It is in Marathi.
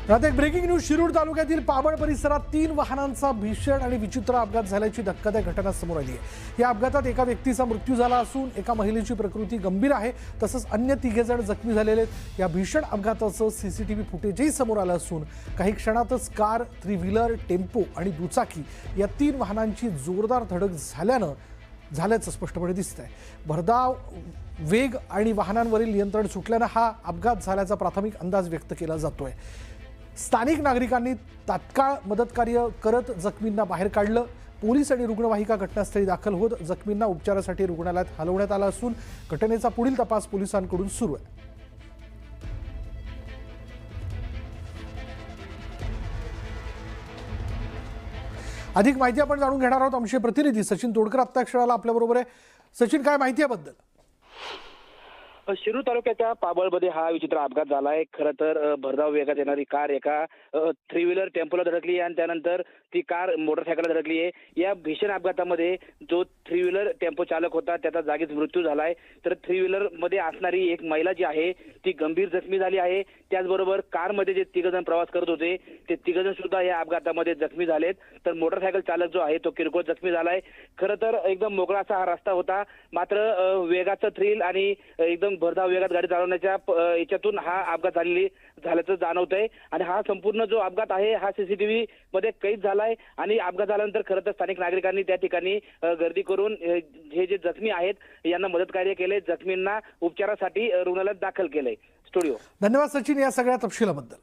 आता एक ब्रेकिंग न्यूज. शिरूर तालुक्यातील पाबळ परिसरात 3 वाहनांचा भीषण आणि विचित्र अपघात झाल्याची धक्कादायक घटना समोर आली आहे. या अपघातात एका व्यक्तीचा मृत्यू झाला असून एका महिलेची प्रकृती गंभीर आहे. तसंच अन्य 3 जण जखमी झालेले आहेत. या भीषण अपघाताचं सीसीटीव्ही फुटेजही समोर आलं असून काही क्षणातच कार, 3 व्हीलर, टेम्पो आणि दुचाकी या 3 वाहनांची जोरदार धडक झाल्याचं स्पष्टपणे दिसतंय. भरधाव वेग आणि वाहनांवरील नियंत्रण सुटल्यानं हा अपघात झाल्याचा प्राथमिक अंदाज व्यक्त केला जातोय. स्थानिक नागरिकांनी तात्काळ मदतकार्य करत जखमींना बाहेर काढलं. पोलीस आणि रुग्णवाहिका घटनास्थळी दाखल होत जखमींना उपचारासाठी रुग्णालयात हलवण्यात आलं असून घटनेचा पुढील तपास पोलिसांकडून सुरू आहे. अधिक माहिती आपण जाणून घेणार आहोत. आमचे प्रतिनिधी सचिन तोडकर आत्ता क्षणाला आपल्याबरोबर आहे. सचिन, काय माहिती आहे बद्दल? शिरूर तालुक्याच्या पाबळमध्ये हा विचित्र अपघात झाला आहे. खरं तर भरधाव वेगात येणारी कार एका 3 व्हीलर टेम्पोला धडकली आहे आणि त्यानंतर ती कार मोटरसायकलला धडकली आहे. या भीषण अपघातामध्ये जो 3 व्हीलर टेम्पो चालक होता त्याचा जागीच मृत्यू झाला आहे. तर 3 व्हीलर मध्ये असणारी एक महिला जी आहे ती गंभीर जखमी झाली आहे. त्याचबरोबर कारमध्ये जे 3 जण प्रवास करत होते ते 3 जण सुद्धा या अपघातामध्ये जखमी झालेत. तर मोटरसायकल चालक जो आहे तो किरकोळ जखमी झाला आहे. खरं तर एकदम मोकळा असा हा रस्ता होता, मात्र वेगाचं थ्रिल आणि एकदम भरधाव वेगात गाडी चालवण्याच्या याच्यातून हा अपघात झाल्याचं जाणवतंय. आणि हा संपूर्ण जो अपघात आहे हा सीसीटीव्ही मध्ये कैद झालाय. आणि अपघात झाल्यानंतर खरं तर स्थानिक नागरिकांनी त्या ठिकाणी गर्दी करून हे जे जखमी आहेत यांना मदत कार्य केले. जखमींना उपचारासाठी रुग्णालयात दाखल केलंय. स्टुडिओ. धन्यवाद सचिन या सगळ्या तपशिलाबद्दल.